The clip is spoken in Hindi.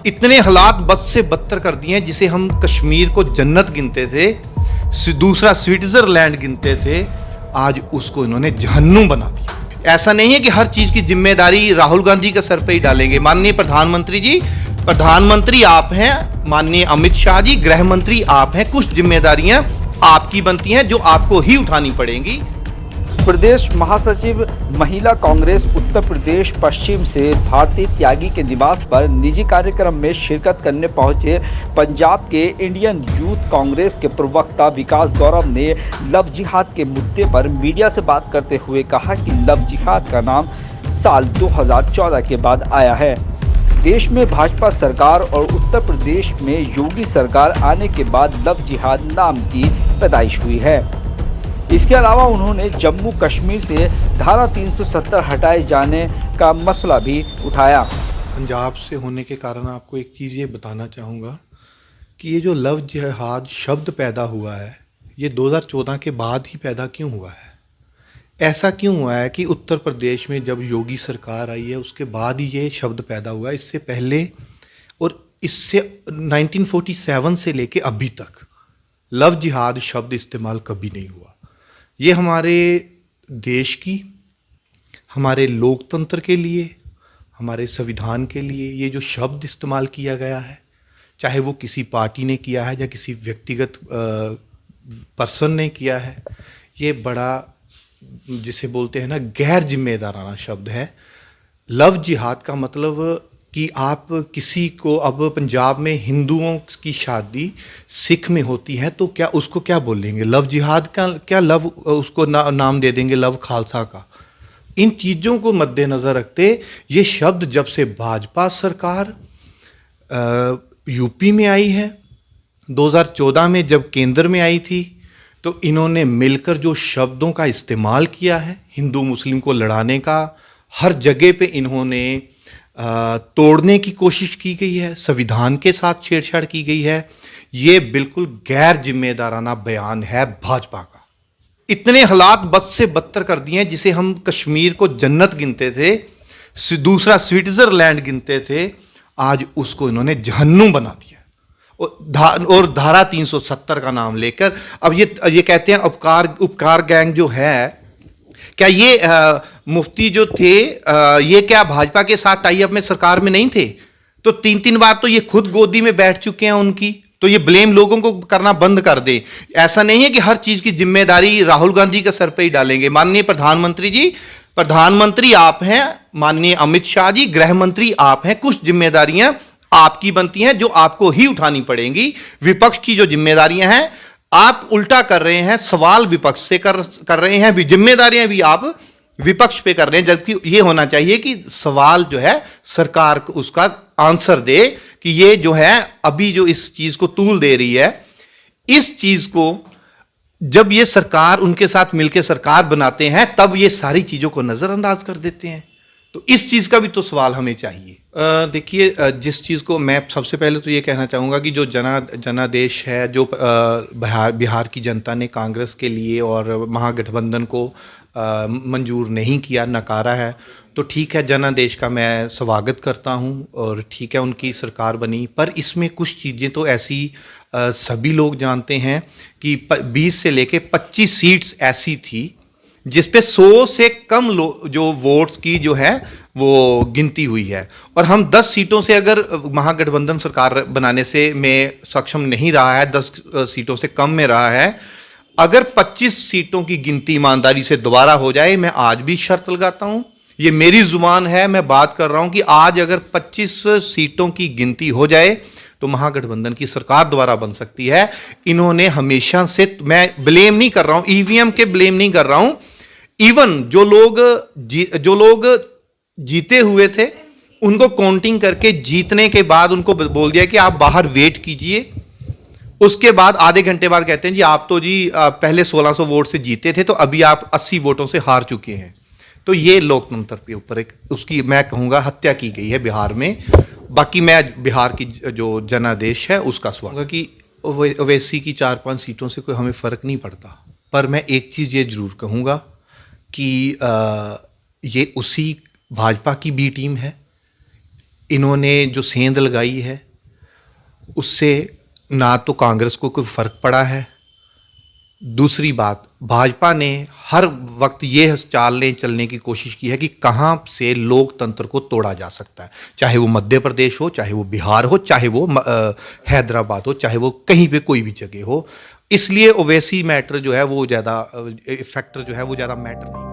इतने हालात बद से बदतर कर दिए हैं, जिसे हम कश्मीर को जन्नत गिनते थे, दूसरा स्विट्जरलैंड गिनते थे, आज उसको इन्होंने जहन्नुम बना दिया। ऐसा नहीं है कि हर चीज की जिम्मेदारी राहुल गांधी के सर पे ही डालेंगे। माननीय प्रधानमंत्री जी, प्रधानमंत्री आप हैं, माननीय अमित शाह जी गृह मंत्री आप हैं, कुछ जिम्मेदारियां आपकी बनती हैं जो आपको ही उठानी पड़ेंगी। प्रदेश महासचिव महिला कांग्रेस उत्तर प्रदेश पश्चिम से भारतीय त्यागी के निवास पर निजी कार्यक्रम में शिरकत करने पहुंचे पंजाब के इंडियन यूथ कांग्रेस के प्रवक्ता विकास गौरव ने लव जिहाद के मुद्दे पर मीडिया से बात करते हुए कहा कि लव जिहाद का नाम साल 2014 के बाद आया है। देश में भाजपा सरकार और उत्तर प्रदेश में योगी सरकार आने के बाद लव जिहाद नाम की पैदाइश हुई है। इसके अलावा उन्होंने जम्मू कश्मीर से धारा 370 हटाए जाने का मसला भी उठाया। पंजाब से होने के कारण आपको एक चीज़ ये बताना चाहूँगा कि ये जो लव जिहाद शब्द पैदा हुआ है, ये 2014 के बाद ही पैदा क्यों हुआ है? ऐसा क्यों हुआ है कि उत्तर प्रदेश में जब योगी सरकार आई है उसके बाद ही ये शब्द पैदा हुआ है? इससे पहले और इससे 1947 से लेके अभी तक लव जिहाद शब्द इस्तेमाल कभी नहीं हुआ। ये हमारे देश की, हमारे लोकतंत्र के लिए, हमारे संविधान के लिए ये जो शब्द इस्तेमाल किया गया है, चाहे वो किसी पार्टी ने किया है या किसी व्यक्तिगत पर्सन ने किया है, ये बड़ा जिसे बोलते हैं ना गैर जिम्मेदाराना शब्द है। लव जिहाद का मतलब कि आप किसी को, अब पंजाब में हिंदुओं की शादी सिख में होती है तो क्या उसको क्या बोलेंगे? लव जिहाद का क्या लव उसको नाम दे देंगे लव खालसा का? इन चीज़ों को मद्देनज़र रखते ये शब्द जब से भाजपा सरकार यूपी में आई है, 2014 में जब केंद्र में आई थी, तो इन्होंने मिलकर जो शब्दों का इस्तेमाल किया है हिंदू मुस्लिम को लड़ाने का, हर जगह पे इन्होंने तोड़ने की कोशिश की गई है, संविधान के साथ छेड़छाड़ की गई है। ये बिल्कुल गैर जिम्मेदाराना बयान है भाजपा का। इतने हालात बद से बदतर कर दिए हैं, जिसे हम कश्मीर को जन्नत गिनते थे, दूसरा स्विट्जरलैंड गिनते थे, आज उसको इन्होंने जहन्नुम बना दिया। और धारा 370 का नाम लेकर अब ये कहते हैं उपकार गैंग जो है, क्या ये मुफ्ती जो थे ये क्या भाजपा के साथ टाई अप में सरकार में नहीं थे? तो 3 बार तो ये खुद गोदी में बैठ चुके हैं उनकी, तो ये ब्लेम लोगों को करना बंद कर दे। ऐसा नहीं है कि हर चीज की जिम्मेदारी राहुल गांधी के सर पे ही डालेंगे। माननीय प्रधानमंत्री जी, प्रधानमंत्री आप हैं, माननीय अमित शाह जी गृह मंत्री आप हैं, कुछ जिम्मेदारियां आपकी बनती हैं जो आपको ही उठानी पड़ेंगी। विपक्ष की जो जिम्मेदारियां हैं आप उल्टा कर रहे हैं, सवाल विपक्ष से कर रहे हैं, जिम्मेदारियां भी आप विपक्ष पे कर रहे हैं, जबकि ये होना चाहिए कि सवाल जो है सरकार उसका आंसर दे कि ये जो है अभी जो इस चीज को तूल दे रही है, इस चीज को जब ये सरकार उनके साथ मिलकर सरकार बनाते हैं तब ये सारी चीजों को नजरअंदाज कर देते हैं। तो इस चीज का भी तो सवाल हमें चाहिए। देखिए, जिस चीज़ को मैं सबसे पहले तो ये कहना चाहूँगा कि जो जनादेश है, जो बिहार की जनता ने कांग्रेस के लिए और महागठबंधन को मंजूर नहीं किया, नकारा है, तो ठीक है, जनादेश का मैं स्वागत करता हूँ और ठीक है उनकी सरकार बनी। पर इसमें कुछ चीज़ें तो ऐसी सभी लोग जानते हैं कि 20 से लेके 25 सीट्स ऐसी थी जिसपे 100 से कम जो वोट्स की जो है वो गिनती हुई है, और हम 10 सीटों से अगर महागठबंधन सरकार बनाने से में सक्षम नहीं रहा है, 10 सीटों से कम में रहा है, अगर 25 सीटों की गिनती ईमानदारी से दोबारा हो जाए, मैं आज भी शर्त लगाता हूं, ये मेरी जुबान है, मैं बात कर रहा हूं कि आज अगर 25 सीटों की गिनती हो जाए तो महागठबंधन की सरकार दोबारा बन सकती है। इन्होंने हमेशा से, मैं ब्लेम नहीं कर रहा हूं, ईवीएम के ब्लेम नहीं कर रहा हूं, इवन जो लोग जीते हुए थे उनको काउंटिंग करके जीतने के बाद उनको बोल दिया कि आप बाहर वेट कीजिए, उसके बाद आधे घंटे बाद कहते हैं जी आप तो जी पहले 1600 वोट से जीते थे तो अभी आप 80 वोटों से हार चुके हैं। तो ये लोकतंत्र के ऊपर एक उसकी मैं कहूँगा हत्या की गई है बिहार में। बाकी मैं बिहार की जो जनादेश है उसका स्वागत कि ओवैसी की 4-5 सीटों से कोई हमें फ़र्क नहीं पड़ता, पर मैं एक चीज़ ये ज़रूर कहूँगा कि ये उसी भाजपा की बी टीम है, इन्होंने जो सेंध लगाई है उससे ना तो कांग्रेस को कोई फर्क पड़ा है। दूसरी बात, भाजपा ने हर वक्त ये चालें चलने की कोशिश की है कि कहाँ से लोकतंत्र को तोड़ा जा सकता है, चाहे वो मध्य प्रदेश हो, चाहे वो बिहार हो, चाहे वो हैदराबाद हो, चाहे वो कहीं पे कोई भी जगह हो। इसलिए ओवैसी मैटर जो है वो ज़्यादा फैक्टर जो है वो ज़्यादा मैटर नहीं